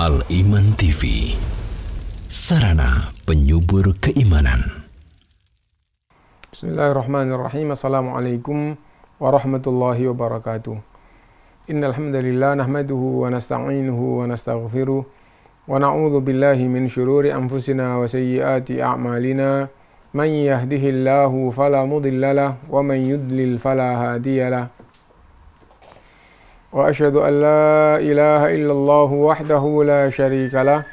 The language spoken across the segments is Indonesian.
Al-Iman TV, sarana penyubur keimanan. Bismillahirrahmanirrahim. Assalamualaikum warahmatullahi wabarakatuh. Innal hamdalillah nahmaduhu wa nasta'inuhu wa nastaghfiruh wa na'udzu billahi min syururi anfusina wa sayyiati a'malina. Man yahdihillahu fala mudhillalah wa man yudlil fala hadiyalah. Wa asyhadu an la ilaha illallah wahdahu la syarika lah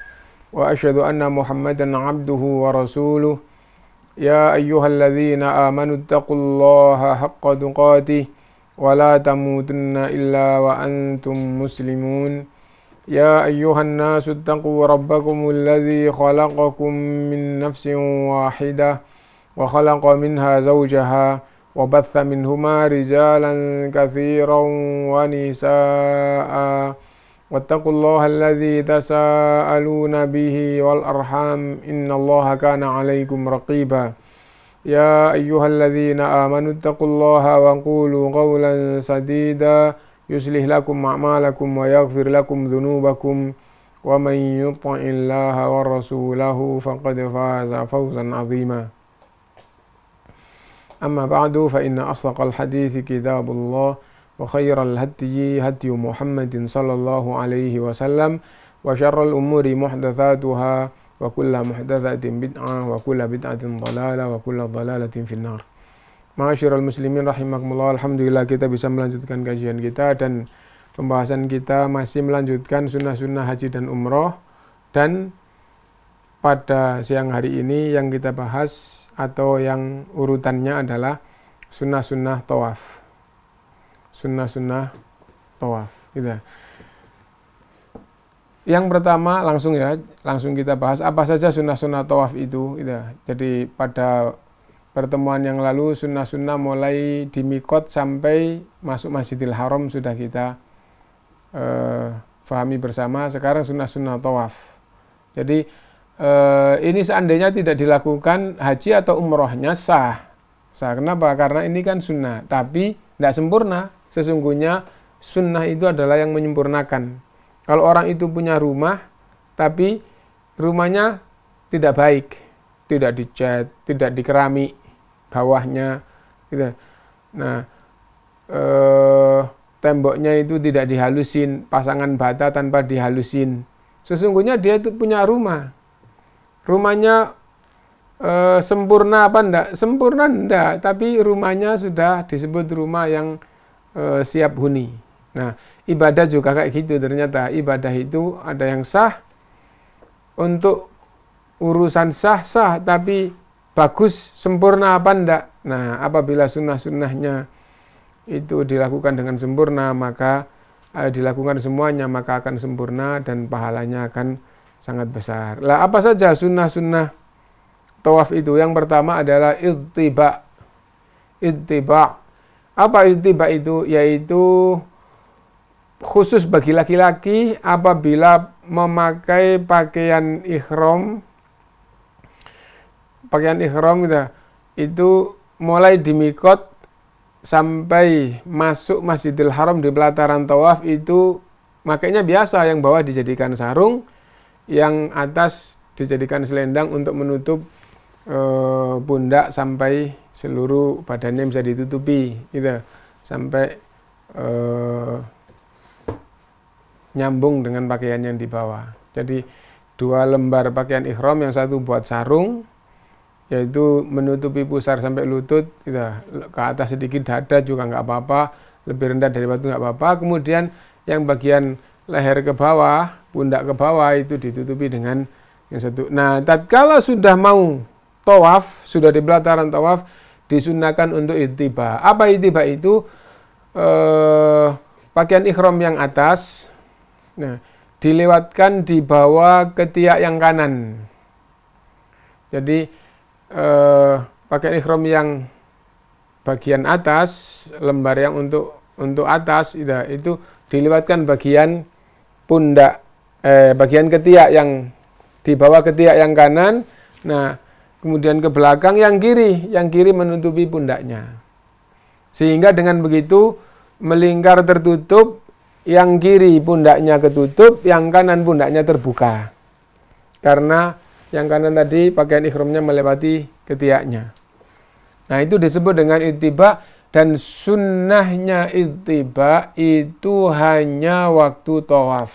wa asyhadu anna Muhammadan abduhu wa rasuluh. Ya ayyuhalladzina amanu taqullaha haqqa tuqatih wa la tamutunna illa wa antum muslimun. Ya ayyuhan nasu taqu rabbakumul ladzi khalaqakum min nafsin wahidah wa khalaqa minha zawjaha wa batha minhuma rijalan katsiran wa nisaa wattaqullaha alladzi tasaaluna bihi wal arham innallaha kana 'alaikum raqiba. Ya ayyuhalladzina amanu taqullaha wa qulu qawlan sadida yuslih lakum a'malakum wa yaghfir lakum dhunubakum wa man yuti'illaha wa rasulahu faqad faza fawzan 'azima. Amma ba'du fa inna asdaqal hadithi kitabullah wa khairal hadyi hadyu Muhammadin sallallahu alaihi wasallam wa syarrul umuri muhdatsatuha wa kullu muhdatsatin bid'ah wa kullu bid'atin dhalalah wa kullu dhalalatin finnar. Ma'asyiral muslimin rahimakumullah, alhamdulillah kita bisa melanjutkan kajian kita dan pembahasan kita masih melanjutkan sunnah-sunnah haji dan umroh, dan pada siang hari ini yang kita bahas atau yang urutannya adalah sunnah-sunnah tawaf. Sunnah-sunnah tawaf gitu. Yang pertama langsung kita bahas apa saja sunnah-sunnah tawaf itu gitu. Jadi pada pertemuan yang lalu sunnah-sunnah mulai di mikot sampai masuk Masjidil Haram sudah kita fahami bersama. Sekarang sunnah-sunnah tawaf. Jadi ini seandainya tidak dilakukan haji atau umrohnya sah. Kenapa? Karena ini kan sunnah, tapi tidak sempurna. Sesungguhnya sunnah itu adalah yang menyempurnakan. Kalau orang itu punya rumah, tapi rumahnya tidak baik, tidak dicat, tidak dikerami bawahnya, gitu. Nah, temboknya itu tidak dihalusin, pasangan bata tanpa dihalusin. Sesungguhnya dia itu punya rumah. Rumahnya sempurna apa enggak? Sempurna enggak, tapi rumahnya sudah disebut rumah yang siap huni. Nah, ibadah juga kayak gitu ternyata. Ibadah itu ada yang sah, untuk urusan sah, tapi bagus, sempurna apa enggak? Nah, apabila sunnah-sunnahnya itu dilakukan dengan sempurna, maka dilakukan semuanya, maka akan sempurna dan pahalanya akan sangat besar. Lah, apa saja sunnah-sunnah tawaf itu? Yang pertama adalah ittiba. Ittiba. Apa ittiba itu? Yaitu khusus bagi laki-laki apabila memakai pakaian ihram. Pakaian ihram itu mulai di mikot sampai masuk Masjidil Haram di pelataran tawaf itu makanya biasa, yang bawah dijadikan sarung, yang atas dijadikan selendang untuk menutup pundak sampai seluruh badannya bisa ditutupi gitu, sampai nyambung dengan pakaian yang di bawah. Jadi 2 lembar pakaian ihram, yang satu buat sarung, yaitu menutupi pusar sampai lutut gitu. Ke atas sedikit dada juga nggak apa-apa, lebih rendah dari batu nggak apa-apa. Kemudian yang bagian leher ke bawah, pundak ke bawah itu ditutupi dengan yang satu. Nah, tatkala sudah mau tawaf, sudah di pelataran tawaf, disunahkan untuk ittiba. Apa ittiba itu? Pakaian ihram yang atas, nah, dilewatkan di bawah ketiak yang kanan. Jadi pakaian ihram yang bagian atas, lembar yang untuk atas itu dilewatkan bagian pundak, bagian ketiak yang di bawah ketiak yang kanan. Nah, kemudian ke belakang yang kiri menutupi pundaknya. Sehingga dengan begitu melingkar tertutup yang kiri pundaknya ketutup, yang kanan pundaknya terbuka. Karena yang kanan tadi pakaian ihramnya melewati ketiaknya. Nah, itu disebut dengan ittiba, dan sunnahnya ittiba itu hanya waktu tawaf.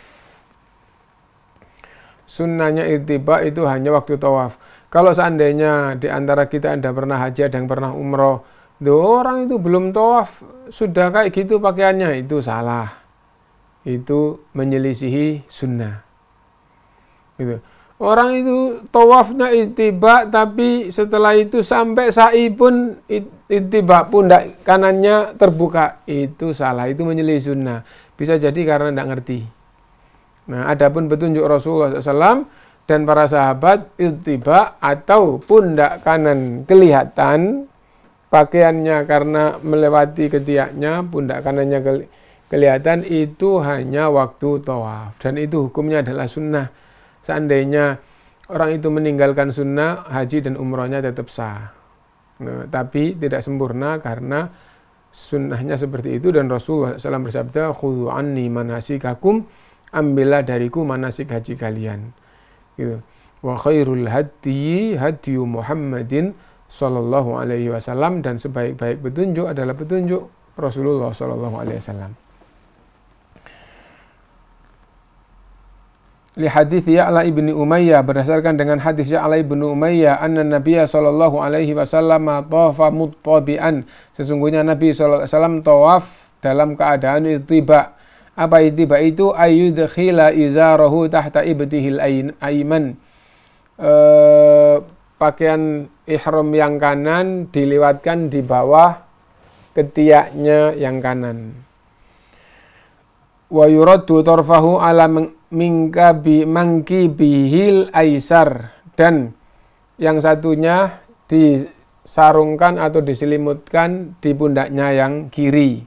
Sunnahnya ittiba itu hanya waktu tawaf. Kalau seandainya di antara kita ada pernah haji, ada yang pernah umroh, orang itu belum tawaf, sudah kayak gitu pakaiannya, itu salah. Itu menyelisihi sunnah. Gitu. Orang itu tawafnya ittiba, tapi setelah itu sampai sa'i pun ittiba, pundak kanannya terbuka, itu salah, itu menyelisihi sunnah. Bisa jadi karena tidak ngerti. Nah, adapun petunjuk Rasulullah SAW dan para sahabat, ittiba atau pundak kanan kelihatan pakaiannya karena melewati ketiaknya, pundak kanannya kelihatan, itu hanya waktu tawaf, dan itu hukumnya adalah sunnah. Seandainya orang itu meninggalkan sunnah, haji dan umrohnya tetap sah. Nah, tapi tidak sempurna karena sunnahnya seperti itu, dan Rasulullah SAW bersabda, khudhu anni manasikakum, ambillah dariku manasik haji kalian. Gitu. Wa khairul hadi hadiyu Muhammadin sallallahu alaihi wasallam, dan sebaik-baik petunjuk adalah petunjuk Rasulullah sallallahu alaihi wasallam. Li hadits Ya'la ibni Umayyah, berdasarkan dengan hadis Ya'la ibni Umayyah, anna Nabiya sallallahu alaihi wasallam tawafa muttabi'an, sesungguhnya Nabi sallallahu alaihi wasallam tawaf dalam keadaan ittiba. Apa ittiba itu? Ayyudkhila izarahu tahta ibtihil ayman. Pakaian ihram yang kanan dilewatkan di bawah ketiaknya yang kanan. Wa yuraddu tarfahu ala mangkibihil aisar, dan yang satunya disarungkan atau diselimutkan di pundaknya yang kiri.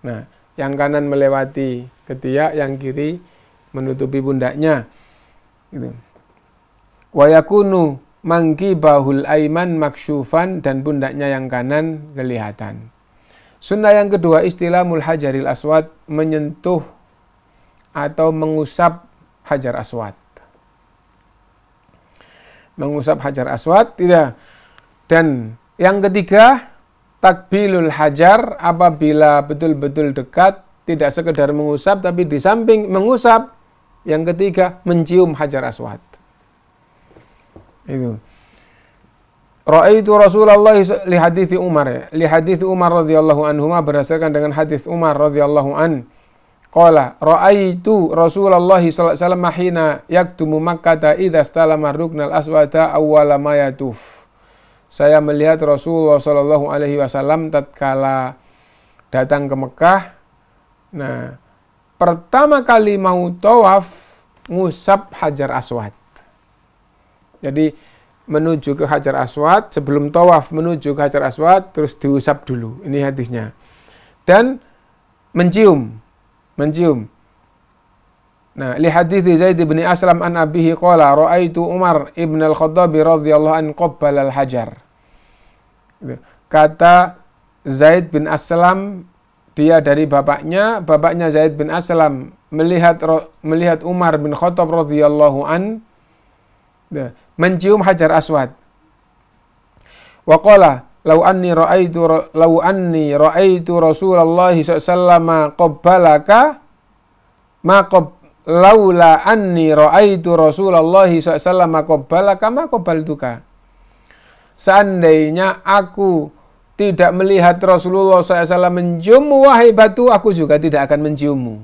Nah, yang kanan melewati ketiak, yang kiri menutupi pundaknya. Gitu. Wa yakunu mangkibahul aiman maksyufan, dan pundaknya yang kanan kelihatan. Sunnah yang kedua, istilahul hajaril aswad, menyentuh atau mengusap hajar aswad. Mengusap hajar aswad, tidak. Dan yang ketiga, takbilul hajar, apabila betul-betul dekat, tidak sekedar mengusap, tapi di samping mengusap, yang ketiga, mencium hajar aswad. Itu. Ra'aitu Rasulullah li hadithi Umar, ya. Li hadithi Umar radhiyallahu anhu, berdasarkan dengan hadis Umar radhiyallahu an. Qala ra'aitu Rasulullah sallallahu alaihi wasallam hina yaktumu Makkah idza istalama ruknal aswada awwala ma yatuf. Saya melihat Rasulullah sallallahu alaihi wasallam tatkala datang ke Mekah. Nah, pertama kali mau tawaf ngusap hajar aswad. Jadi menuju ke hajar aswad, sebelum tawaf menuju ke hajar aswad, terus diusap dulu. Ini hadisnya. Dan mencium. Nah, li hadits Zaid bin Aslam an abihi qala ra'aitu Umar ibn al-Khattab radhiyallahu an qabbala al-hajar. Kata Zaid bin Aslam, dia dari bapaknya Zaid bin Aslam melihat Umar bin Khattab radhiyallahu an mencium hajar aswad. Wa qala law anni ra'aitu Rasulullah sallallahu qabbalaka laula anni ra'aitu Rasulullah sallallahu qabbalaka ma qabbaltuka. Seandainya aku tidak melihat Rasulullah SAW menciummu, wahai batu, aku juga tidak akan menciummu.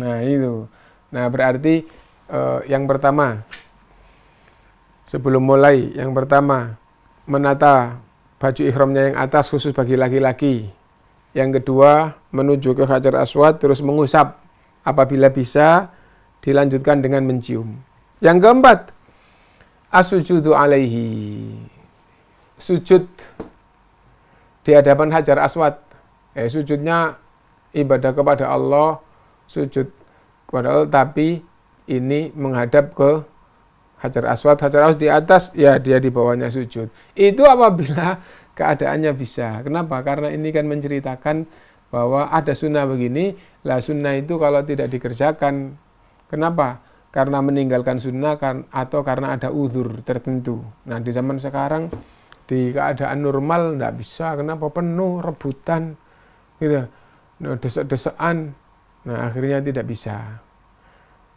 Nah, itu. Nah, berarti yang pertama, sebelum mulai, yang pertama menata baju ihramnya yang atas khusus bagi laki-laki. Yang kedua, menuju ke hajar aswad, terus mengusap. Apabila bisa, dilanjutkan dengan mencium. Yang keempat, as-sujudu alaihi, sujud di hadapan hajar aswad. Sujudnya ibadah kepada Allah, sujud kepada Allah, tapi ini menghadap ke hajar aswad di atas, ya dia di bawahnya sujud. Itu apabila keadaannya bisa. Kenapa? Karena ini kan menceritakan bahwa ada sunnah begini. Lah sunnah itu kalau tidak dikerjakan, kenapa? Karena meninggalkan sunnah atau karena ada uzur tertentu. Nah di zaman sekarang di keadaan normal tidak bisa, kenapa? Penuh rebutan gitu, nah, desek-desekan. Nah akhirnya tidak bisa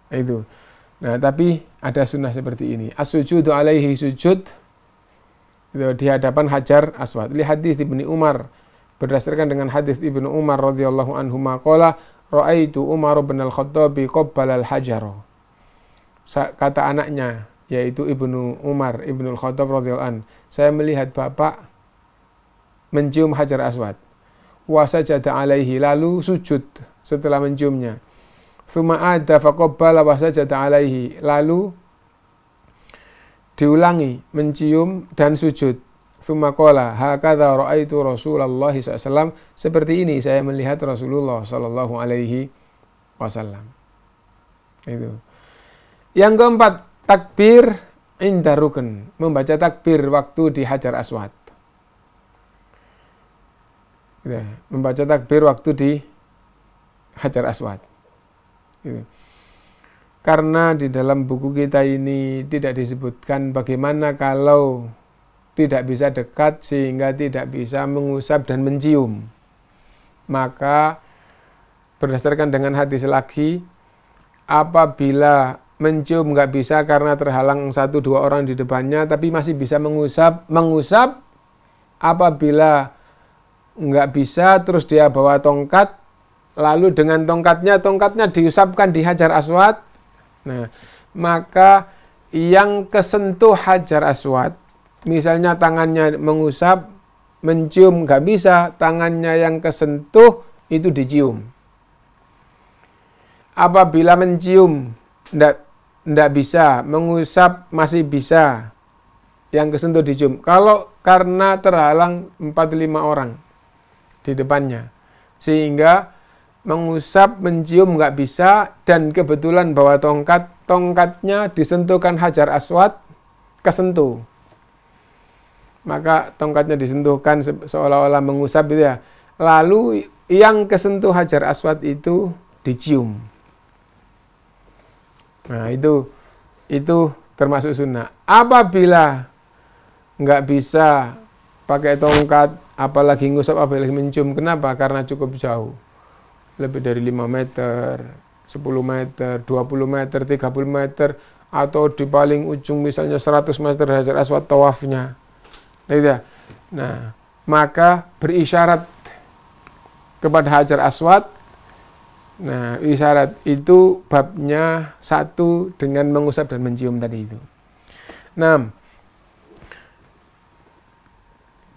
itu. Nah tapi ada sunnah seperti ini, as-sujudu alaihi, sujud itu di hadapan Hajar Aswad. Li hadits Ibnu Umar, berdasarkan dengan hadis Ibnu Umar radhiyallahu anhu maqala ra'aitu Umar bin al-Khattab qabbala al-hajar. Kata anaknya yaitu Ibnu Umar Ibnu al-Khattab radhiyallahu anhu, saya melihat bapak mencium Hajar Aswad. Wa sajada alaihi, lalu sujud setelah menciumnya. Tsumma ada faqabbala wa sajada alaihi, lalu diulangi mencium dan sujud. Tsumma qala hakadza ra'aitu Rasulullah SAW, seperti ini saya melihat Rasulullah sallallahu alaihi wasallam. Itu. Yang keempat, takbir inda rukun, membaca takbir waktu di Hajar Aswad. Gitu. Membaca takbir waktu di Hajar Aswad. Gitu. Karena di dalam buku kita ini tidak disebutkan bagaimana kalau tidak bisa dekat sehingga tidak bisa mengusap dan mencium. Maka berdasarkan dengan hadis lagi, apabila mencium nggak bisa karena terhalang 1-2 orang di depannya, tapi masih bisa mengusap. Apabila nggak bisa, terus dia bawa tongkat, lalu dengan tongkatnya diusapkan di Hajar Aswad. Nah, maka yang kesentuh Hajar Aswad, misalnya tangannya mengusap, mencium nggak bisa, tangannya yang kesentuh itu dicium. Apabila mencium nggak bisa, mengusap masih bisa, yang kesentuh dicium. Kalau karena terhalang 4-5 orang di depannya, sehingga mengusap, mencium nggak bisa, dan kebetulan bawa tongkatnya disentuhkan Hajar Aswad, kesentuh. Maka tongkatnya disentuhkan seolah-olah mengusap gitu ya. Lalu yang kesentuh Hajar Aswad itu dicium. Nah itu termasuk sunnah. Apabila nggak bisa pakai tongkat, apalagi ngusap, apalagi mencium, kenapa? Karena cukup jauh. Lebih dari 5 meter, 10 meter, 20 meter, 30 meter, atau di paling ujung misalnya 100 meter Hajar Aswad tawafnya. Nah, maka berisyarat kepada Hajar Aswad. Nah, isyarat itu babnya 1 dengan mengusap dan mencium tadi itu. Nah,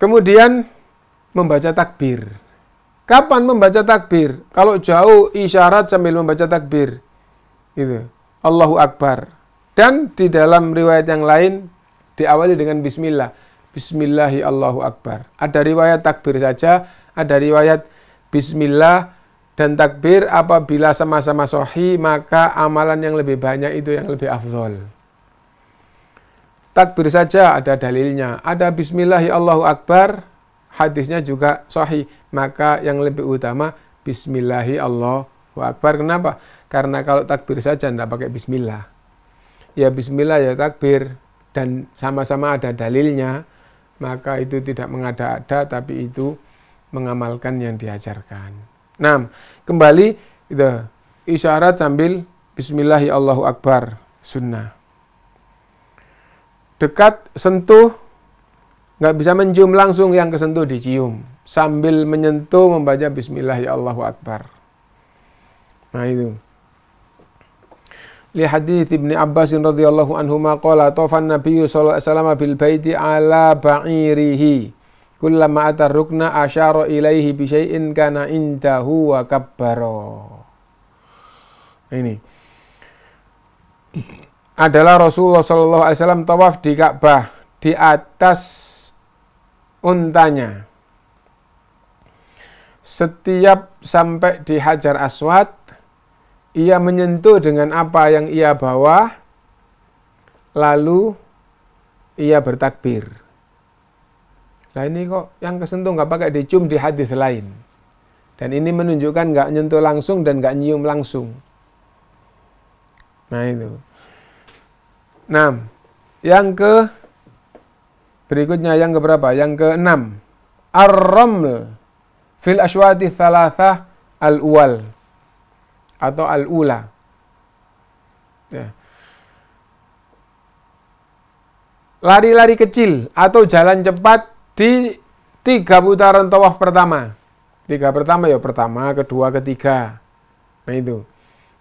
kemudian membaca takbir. Kapan membaca takbir? Kalau jauh isyarat sambil membaca takbir. Gitu. Allahu Akbar. Dan di dalam riwayat yang lain diawali dengan bismillah. Bismillahi Allahu Akbar. Ada riwayat takbir saja, ada riwayat bismillah dan takbir. Apabila sama-sama sahih, maka amalan yang lebih banyak itu yang lebih afdhol. Takbir saja ada dalilnya. Ada bismillahi Allahu Akbar, hadisnya juga sahih, maka yang lebih utama bismillahi Allahu Akbar. Kenapa? Karena kalau takbir saja tidak pakai bismillah, ya bismillah ya takbir, dan sama-sama ada dalilnya, maka itu tidak mengada-ada, tapi itu mengamalkan yang diajarkan. Nah, kembali itu isyarat sambil bismillahi Allahu Akbar, sunnah. Dekat, sentuh, nggak bisa mencium langsung, yang kesentuh dicium. Sambil menyentuh membaca bismillahi Allahu Akbar. Nah itu. Li hadits Ibnu Abbas radhiyallahu anhuma qala tafan Nabi sallallahu alaihi wasallam bil baiti ala ba'irihi. Kullama atar rukna asyara ilaihi bi syai'in kana indahu wa kabbara. Ini adalah Rasulullah sallallahu alaihi wasallam tawaf di Ka'bah di atas untanya. Setiap sampai di Hajar Aswad, ia menyentuh dengan apa yang ia bawa, lalu ia bertakbir. Nah ini kok yang kesentuh nggak pakai dicium di hadis lain. Dan ini menunjukkan nggak nyentuh langsung dan nggak nyium langsung. Nah itu. Nah, berikutnya yang keberapa? Yang ke-6. Ar-raml fil aswati thalathah al-uwal atau al-ula. Ya. Lari-lari kecil atau jalan cepat di 3 putaran tawaf pertama. 3 pertama ya pertama, kedua, ketiga. Nah itu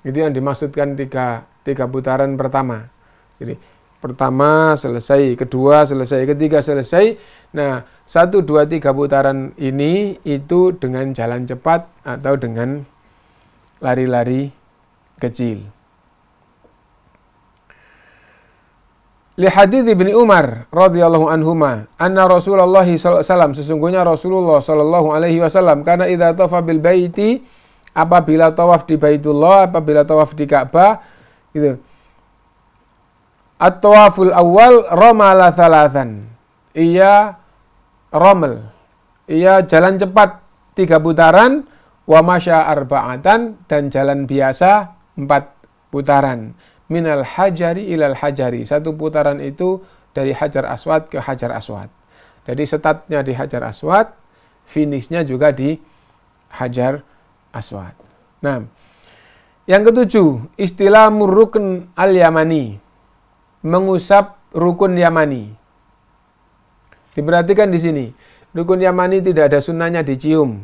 yang dimaksudkan 3 putaran pertama. Jadi pertama selesai, kedua selesai, ketiga selesai. Nah 1, 2, 3 putaran ini itu dengan jalan cepat atau dengan lari-lari kecil. Li hadits Ibnu Umar radhiyallahu anhuma anna Rasulullah sallallahu alaihi wasallam, sesungguhnya Rasulullah sallallahu alaihi wasallam kana idza tawafa bil baiti, apabila tawaf di Baitullah, apabila tawaf di Ka'bah gitu. At-tawaful awal ramala thalathan. Ia ramel. Ia jalan cepat 3 putaran, wa masya arba'atan, dan jalan biasa 4 putaran. Minal hajari ilal hajari. 1 putaran itu dari Hajar Aswad ke Hajar Aswad. Jadi startnya di Hajar Aswad, finishnya juga di Hajar Aswad. Nah, yang ke-7, istilah rukun al-yamani. Mengusap rukun Yamani. Diperhatikan di sini. Rukun Yamani tidak ada sunnahnya dicium,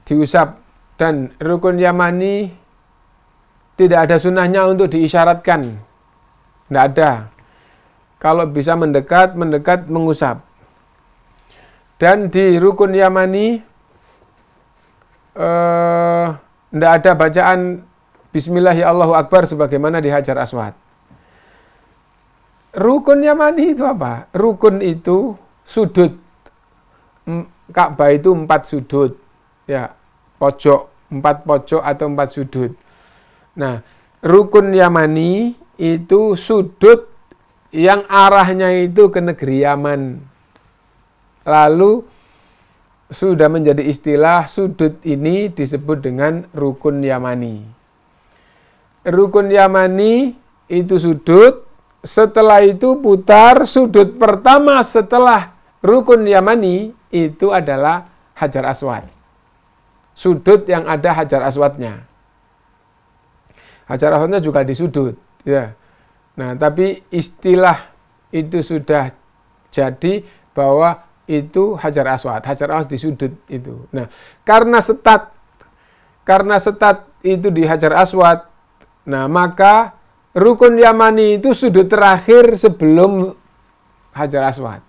diusap. Dan rukun Yamani tidak ada sunnahnya untuk diisyaratkan. Tidak ada. Kalau bisa mendekat, mengusap. Dan di rukun Yamani tidak ada bacaan Bismillah ya Allahu Akbar sebagaimana di Hajar Aswad. Rukun Yamani itu apa? Rukun itu sudut. Ka'bah itu 4 sudut. Ya, pojok, 4 pojok atau 4 sudut. Nah, rukun Yamani itu sudut yang arahnya itu ke negeri Yaman. Lalu sudah menjadi istilah, sudut ini disebut dengan rukun Yamani. Rukun Yamani itu sudut, setelah itu putar, sudut pertama setelah rukun Yamani itu adalah Hajar Aswad. Sudut yang ada Hajar Aswadnya. Hajar Aswadnya juga di sudut, ya. Nah, tapi istilah itu sudah jadi bahwa itu Hajar Aswad di sudut itu. Nah, karena setat itu di Hajar Aswad, nah maka rukun Yamani itu sudut terakhir sebelum Hajar Aswad.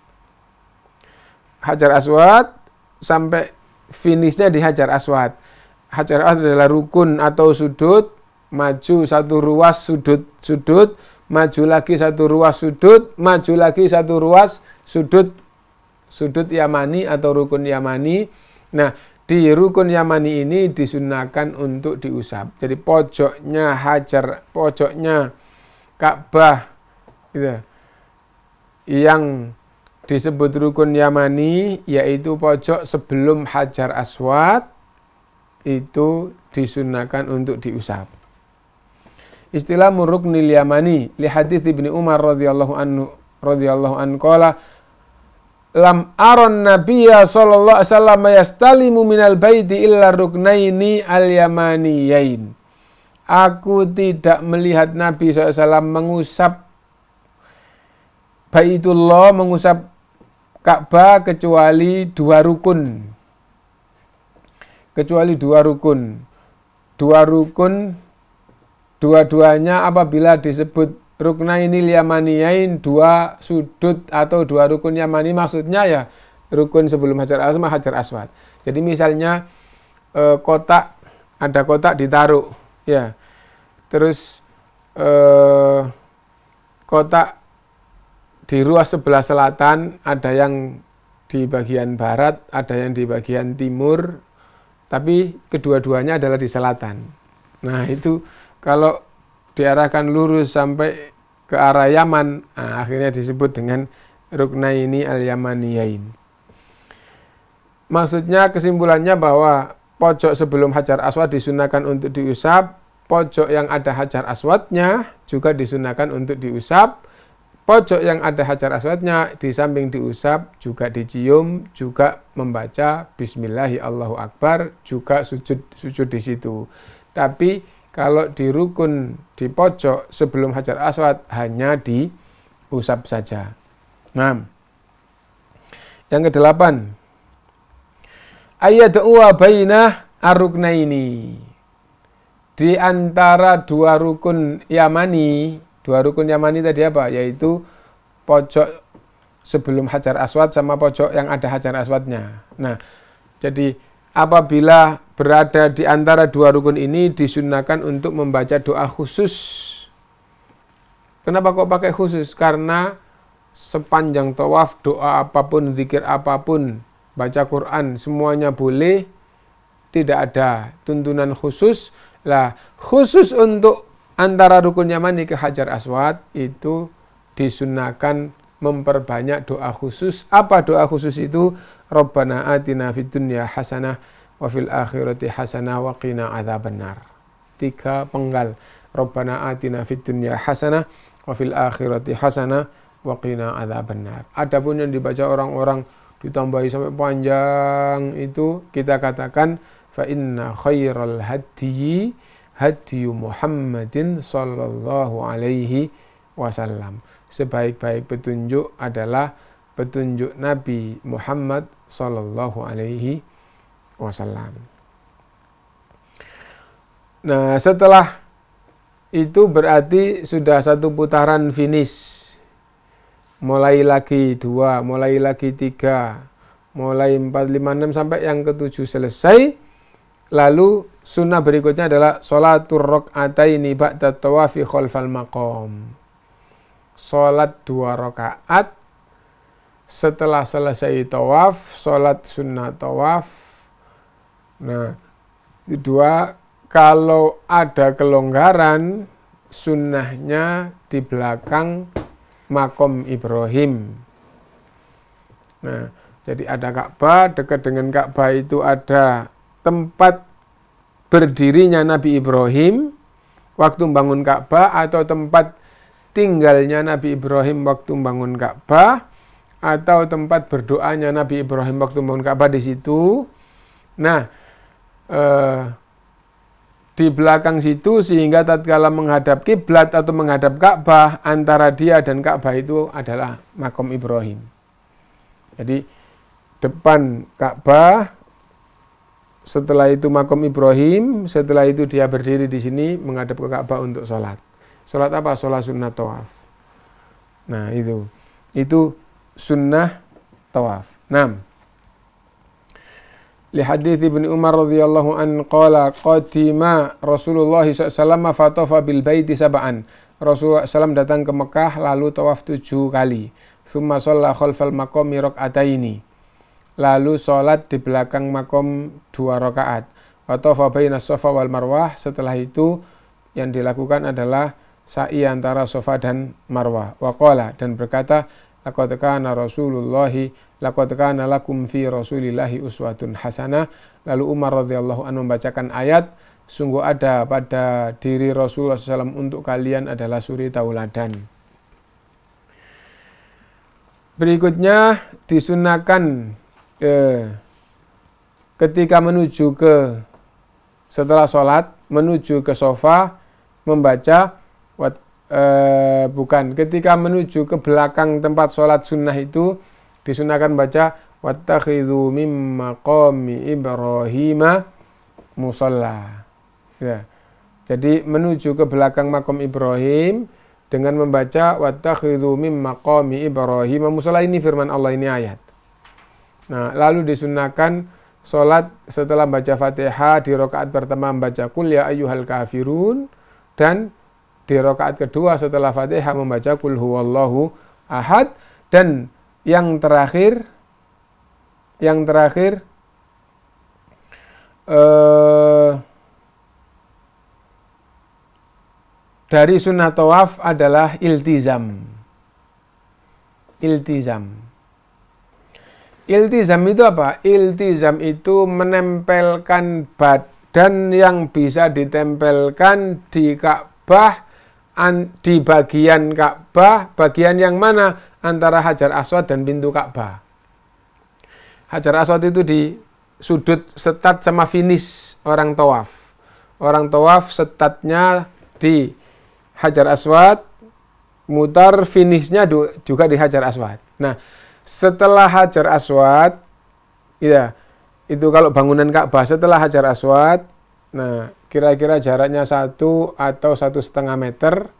Hajar Aswad sampai finishnya di Hajar Aswad. Hajar Aswad adalah rukun atau sudut. Maju 1 ruas sudut, maju lagi 1 ruas sudut, maju lagi 1 ruas sudut Yamani atau rukun Yamani. Nah, di rukun Yamani ini disunahkan untuk diusap. Jadi pojoknya Ka'bah gitu, yang disebut rukun Yamani, yaitu pojok sebelum Hajar Aswad, itu disunahkan untuk diusap. Istilah ruknil Yamani li hadits Ibnu Umar radhiyallahu anhu qala lam aron nabiyya sallallahu alaihi wasallam yastalimu minal baiti illa ruknaini al-yamaniyain. Aku tidak melihat Nabi SAW mengusap Baitullah, mengusap Ka'bah kecuali 2 rukun. Dua-duanya apabila disebut ruknainil yamaniyain, 2 sudut atau 2 rukun Yamani, maksudnya ya rukun sebelum Hajar Aswad. Jadi misalnya ada kotak ditaruh, ya. Terus kotak di ruas sebelah selatan, ada yang di bagian barat, ada yang di bagian timur, tapi kedua-duanya adalah di selatan. Nah, itu kalau diarahkan lurus sampai ke arah Yaman, akhirnya disebut dengan ruknaini al-yamaniyain. Maksudnya kesimpulannya bahwa pojok sebelum Hajar Aswad disunahkan untuk diusap, pojok yang ada Hajar Aswadnya juga disunahkan untuk diusap, pojok yang ada Hajar Aswadnya di samping diusap juga dicium, juga membaca Bismillahi Allahu Akbar, juga sujud di situ. Tapi kalau di rukun di pojok sebelum Hajar Aswad hanya diusap saja. Nah, yang kedelapan, ayyad'uwa bainah ar-ruknaini. Di antara dua rukun Yamani tadi apa? Yaitu pojok sebelum Hajar Aswad sama pojok yang ada Hajar Aswadnya. Nah, jadi apabila berada di antara dua rukun ini disunahkan untuk membaca doa khusus. Kenapa kok pakai khusus? Karena sepanjang tawaf, doa apapun, zikir apapun, baca Quran, semuanya boleh, tidak ada tuntunan khusus. Lah, khusus untuk antara rukun Yamani ke Hajar Aswad itu disunahkan memperbanyak doa khusus. Apa doa khusus itu? Rabbana atina fid dunya hasanah wa fil akhirati hasanah wa qina adzabannar. 3 penggal. Rabbana atina fid dunya hasanah wa fil akhirati hasanah wa qina adzabannar. Adapun yang dibaca orang-orang ditambahi sampai panjang itu kita katakan fa inna khairal hadyi hadyu Muhammadin sallallahu alaihi wasallam. Sebaik-baik petunjuk adalah petunjuk Nabi Muhammad sallallahu alaihi wasallam. Nah, setelah itu berarti sudah satu putaran finish. Mulai lagi 2, mulai lagi 3, mulai 4, 5, 6 sampai yang ke-7 selesai. Lalu sunnah berikutnya adalah sholatur rok'ataini ba'da tawafi khalfal maqam. Sholat 2 rakaat setelah selesai tawaf, sholat sunnah tawaf. Nah, kedua, kalau ada kelonggaran, sunnahnya di belakang makom Ibrahim. Nah, jadi ada Ka'bah, dekat dengan Ka'bah itu ada tempat berdirinya Nabi Ibrahim waktu membangun Ka'bah, atau tempat tinggalnya Nabi Ibrahim waktu membangun Ka'bah, atau tempat berdoanya Nabi Ibrahim waktu membangun Ka'bah di situ. Nah, di belakang situ, sehingga tatkala menghadap kiblat atau menghadap Ka'bah, antara dia dan Ka'bah itu adalah makom Ibrahim. Jadi depan Ka'bah, setelah itu makom Ibrahim, setelah itu dia berdiri di sini menghadap ke Ka'bah untuk sholat. Sholat apa? Sholat sunnah tawaf. Nah, itu sunnah tawaf. 6. Li hadits Ibnu Umar radhiyallahu an qala qadima Rasulullah SAW fatafa bil baiti sab'an. Rasulullah SAW datang ke Mekah lalu tawaf 7 kali. Tsumma shalla khalfal maqami rak'ataini. Lalu sholat di belakang makom 2 rakaat. Wa tawafa baina Safa wal Marwah. Setelah itu yang dilakukan adalah sa'i antara Safa dan Marwah. Wa qala, dan berkata, laqad kana lakum fi Rasulillahi uswatun hasanah. Lalu Umar radhiyallahu anhu membacakan ayat, sungguh ada pada diri Rasulullah SAW untuk kalian adalah suri tauladan. Berikutnya disunahkan ketika menuju ke, setelah sholat menuju ke sofa membaca ketika menuju ke belakang tempat sholat sunnah itu disunahkan baca wattakhidhu mim maqami Ibrahim musalla. Ya. Jadi menuju ke belakang makom Ibrahim dengan membaca wattakhidhu mim maqami Ibrahim musalla. Ini firman Allah, ini ayat. Nah, lalu disunahkan sholat setelah baca Fatihah di rakaat pertama membaca Qul ya ayyuhal kafirun, dan di rakaat kedua setelah Fatihah membaca Qul huwallahu ahad, dan yang terakhir dari sunnah tawaf adalah iltizam. Iltizam itu apa? Iltizam itu menempelkan badan yang bisa ditempelkan di Ka'bah, di bagian Ka'bah, bagian yang mana? Antara Hajar Aswad dan pintu Ka'bah. Hajar Aswad itu di sudut setat sama finish orang tawaf. Orang tawaf setatnya di Hajar Aswad, mutar finishnya juga di Hajar Aswad. Nah, setelah Hajar Aswad, ya, itu kalau bangunan Ka'bah setelah Hajar Aswad, nah kira-kira jaraknya 1 atau 1,5 meter,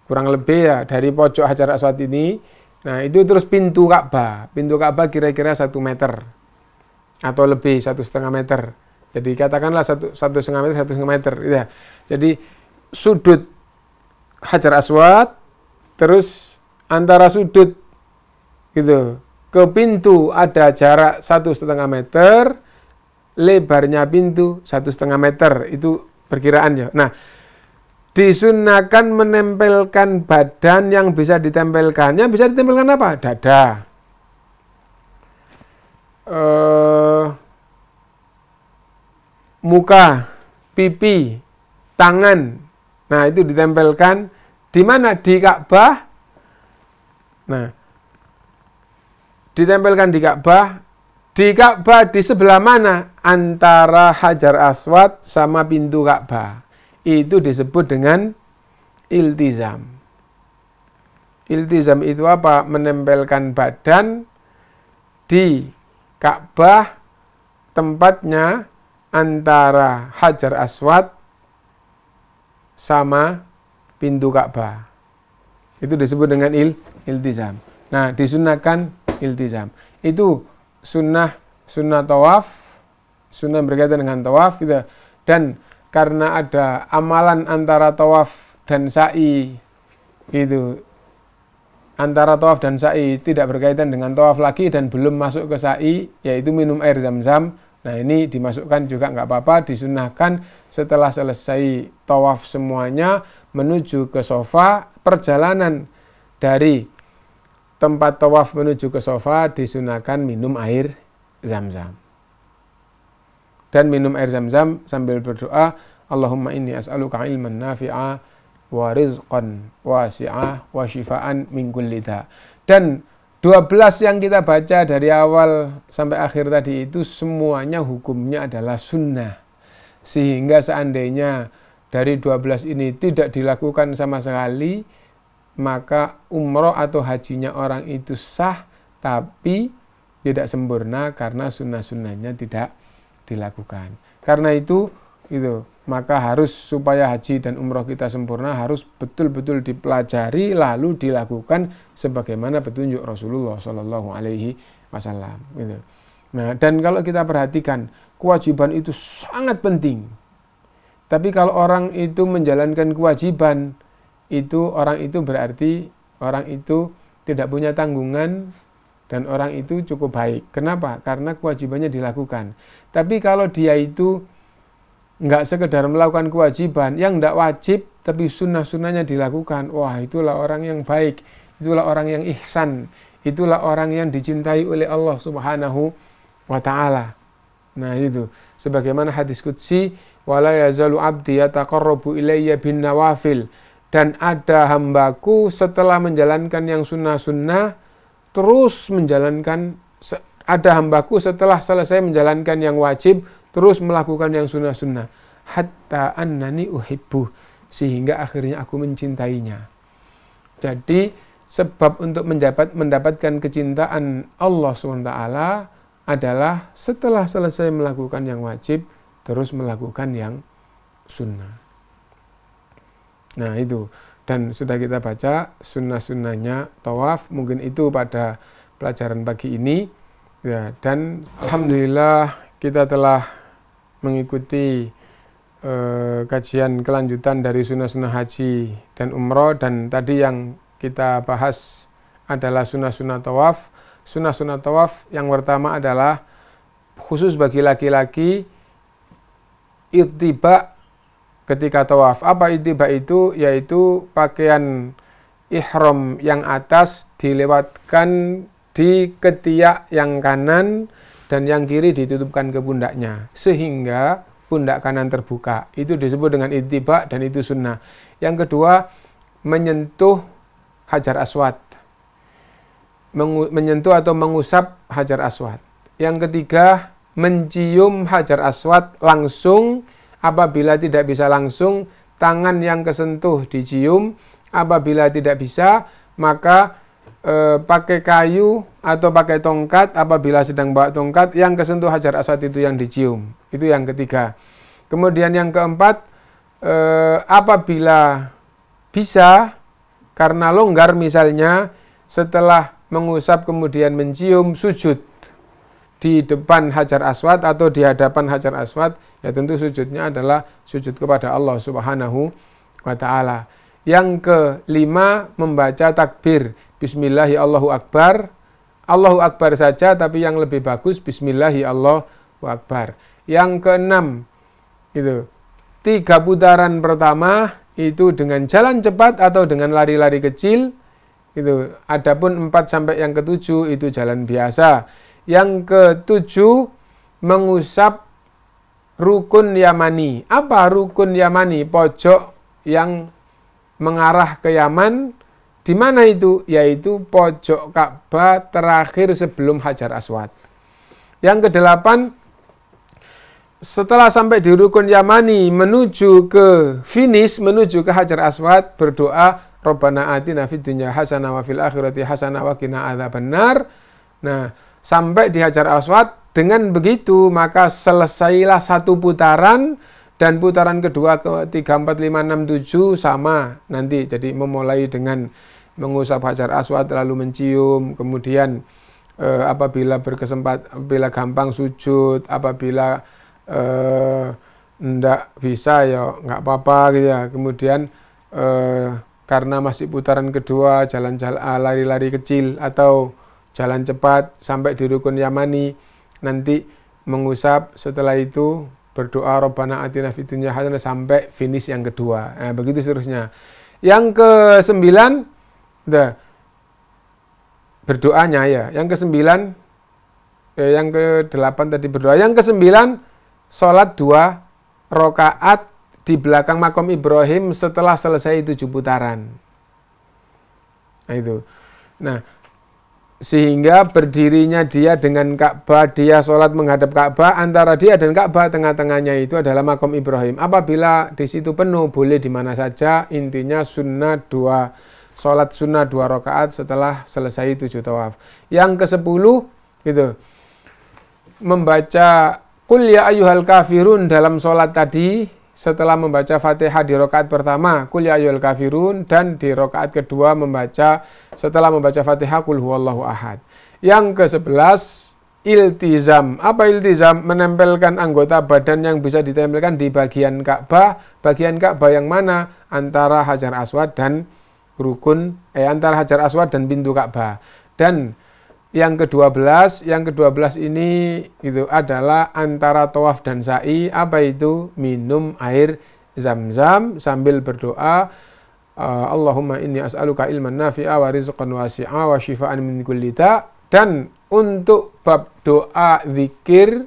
kurang lebih ya dari pojok Hajar Aswad ini. Nah itu terus pintu Ka'bah kira-kira 1 meter atau lebih 1,5 meter. Jadi katakanlah 1,5 meter, 1,5 meter, ya. Jadi sudut Hajar Aswad, terus antara sudut gitu ke pintu ada jarak 1,5 meter, lebarnya pintu 1,5 meter, itu perkiraannya. Nah, disunahkan menempelkan badan yang bisa ditempelkan. Yang bisa ditempelkan apa? Dada, muka, pipi, tangan. Nah, itu ditempelkan di mana? Di Ka'bah. Nah, ditempelkan di Ka'bah. Di Ka'bah di sebelah mana? Antara Hajar Aswad sama pintu Ka'bah. Itu disebut dengan iltizam. Iltizam itu apa? Menempelkan badan di Ka'bah, tempatnya antara Hajar Aswad sama pintu Ka'bah. Itu disebut dengan iltizam. Nah, disunahkan iltizam. Itu sunnah tawaf, sunnah berkaitan dengan tawaf gitu. Dan karena ada amalan antara tawaf dan sa'i, itu antara tawaf dan sa'i tidak berkaitan dengan tawaf lagi dan belum masuk ke sa'i, yaitu minum air zam-zam. Nah, ini dimasukkan juga nggak apa-apa, disunahkan setelah selesai tawaf semuanya menuju ke sofa. Perjalanan dari tempat tawaf menuju ke sofa disunahkan minum air zam-zam. Dan minum air zam-zam sambil berdoa, Allahumma inni as'aluka ilman nafi'a wa rizqan wasi'a wa shifaan min kulli da. Dan 12 yang kita baca dari awal sampai akhir tadi itu semuanya hukumnya adalah sunnah. Sehingga seandainya dari 12 ini tidak dilakukan sama sekali, maka umroh atau hajinya orang itu sah, tapi tidak sempurna karena sunnah-sunnahnya tidak dilakukan. Karena itu maka harus supaya haji dan umroh kita sempurna harus betul-betul dipelajari lalu dilakukan sebagaimana petunjuk Rasulullah Shallallahu Alaihi Wasallam. Nah, dan kalau kita perhatikan kewajiban itu sangat penting. Tapi kalau orang itu menjalankan kewajiban itu, orang itu berarti orang itu tidak punya tanggungan dan orang itu cukup baik. Kenapa? Karena kewajibannya dilakukan. Tapi kalau dia itu nggak sekedar melakukan kewajiban, yang nggak wajib tapi sunnah-sunnahnya dilakukan, wah itulah orang yang baik, itulah orang yang ihsan, itulah orang yang dicintai oleh Allah Subhanahu wa Ta'ala. Nah itu, sebagaimana hadis qudsi, wala yazalu abdi yataqarrabu ilayya bin nawafil, dan ada hambaku setelah menjalankan yang sunnah-sunnah terus menjalankan, ada hambaku setelah selesai menjalankan yang wajib terus melakukan yang sunnah-sunnah, hatta annani uhibbu, sehingga akhirnya aku mencintainya. Jadi sebab untuk mendapatkan kecintaan Allah SWT adalah setelah selesai melakukan yang wajib terus melakukan yang sunnah. Nah itu, dan sudah kita baca sunnah-sunnahnya tawaf, mungkin itu pada pelajaran pagi ini ya. Dan alhamdulillah kita telah mengikuti kajian kelanjutan dari sunnah-sunnah haji dan umroh, dan tadi yang kita bahas adalah sunnah-sunnah tawaf. Sunnah-sunnah tawaf yang pertama adalah khusus bagi laki-laki, ittiba ketika tawaf. Apa ittiba itu? Yaitu pakaian ihram yang atas dilewatkan di ketiak yang kanan dan yang kiri ditutupkan ke pundaknya sehingga pundak kanan terbuka. Itu disebut dengan ittiba dan itu sunnah. Yang kedua, menyentuh Hajar Aswad. Menyentuh atau mengusap Hajar Aswad. Yang ketiga, mencium Hajar Aswad langsung. Apabila tidak bisa langsung, tangan yang kesentuh dicium. Apabila tidak bisa, maka pakai kayu atau pakai tongkat. Apabila sedang bawa tongkat, yang kesentuh Hajar Aswad itu yang dicium. Itu yang ketiga. Kemudian yang keempat, apabila bisa, karena longgar misalnya, setelah mengusap kemudian mencium, sujud di depan Hajar Aswad atau di hadapan Hajar Aswad, ya tentu sujudnya adalah sujud kepada Allah Subhanahu wa ta'ala. Yang kelima, membaca takbir Bismillahi Allahu Akbar. Allahu Akbar saja, tapi yang lebih bagus Bismillahi Allahu Akbar. Yang keenam, itu 3 putaran pertama itu dengan jalan cepat atau dengan lari-lari kecil. Itu. Adapun 4 sampai yang ke-7 itu jalan biasa. Yang ke-7, mengusap rukun Yamani. Apa rukun Yamani? Pojok yang mengarah ke Yaman. Di mana itu? Yaitu pojok Ka'bah terakhir sebelum Hajar Aswad. Yang ke-8, setelah sampai di rukun Yamani menuju ke finish, menuju ke Hajar Aswad, berdoa Rabbana atina fid dunya hasanah wa fil akhirati hasanah wa qina adzabannar. Nah, sampai di Hajar Aswad, dengan begitu maka selesailah 1 putaran. Dan putaran kedua, ketiga, 4, 5, 6, 7 sama nanti. Jadi memulai dengan mengusap Hajar Aswad lalu mencium, kemudian apabila apabila gampang sujud, apabila enggak bisa ya enggak apa-apa gitu ya. Kemudian karena masih putaran kedua, jalan-jalan lari-lari kecil atau jalan cepat sampai di rukun Yamani, nanti mengusap, setelah itu berdoa Rabbana atina fid dunya hasanah sampai finish yang kedua. Nah, begitu seterusnya. Yang ke-9 berdoanya ya. Yang ke-9 yang ke-8 tadi berdoa. Yang ke-9 salat 2 rakaat di belakang makom Ibrahim setelah selesai 7 putaran. Nah itu. Nah, sehingga berdirinya dia dengan Ka'bah, dia sholat menghadap Ka'bah, antara dia dan Ka'bah tengah-tengahnya itu adalah makom Ibrahim. Apabila di situ penuh, boleh di mana saja. Intinya sholat sunnah 2 rakaat setelah selesai 7 tawaf. Yang ke-10 itu membaca Qul ya ayyuhal kafirun dalam sholat tadi. Setelah membaca Fatihah di rakaat pertama, Qul ya ayyuhal kafirun, dan di rakaat kedua setelah membaca Fatihah Qul huwallahu ahad. Yang ke-11, iltizam. Apa iltizam? Menempelkan anggota badan yang bisa ditempelkan di bagian Ka'bah. Bagian Ka'bah yang mana? Antara Hajar Aswad dan antara Hajar Aswad dan pintu Ka'bah. Dan yang ke-12 ini itu adalah antara tawaf dan sa'i. Apa itu? Minum air Zam-Zam sambil berdoa Allahumma inni as'aluka ilman nafi'a wa rizqan wasi'a wa shifaan min kulli da'. Dan untuk bab doa zikir,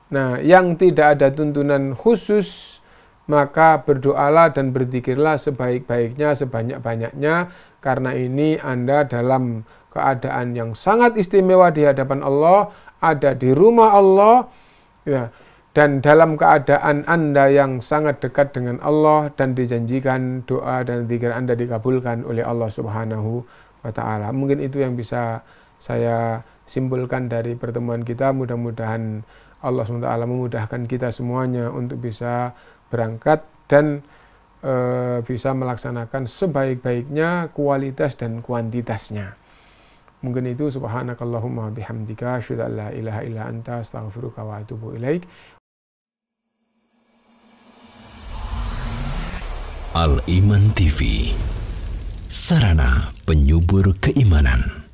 nah yang tidak ada tuntunan khusus, maka berdoalah dan berzikirlah sebaik-baiknya, sebanyak-banyaknya, karena ini Anda dalam keadaan yang sangat istimewa di hadapan Allah, ada di rumah Allah, ya, dan dalam keadaan Anda yang sangat dekat dengan Allah, dan dijanjikan doa dan zikir Anda dikabulkan oleh Allah Subhanahu wa ta'ala. Mungkin itu yang bisa saya simpulkan dari pertemuan kita. Mudah-mudahan Allah SWT memudahkan kita semuanya untuk bisa berangkat dan bisa melaksanakan sebaik-baiknya kualitas dan kuantitasnya. Mungkin itu. Subhanakallahumma bihamdika asyhadu an la ilaha illa anta astaghfiruka wa atubu ilaik. Al Iman TV, sarana penyubur keimanan.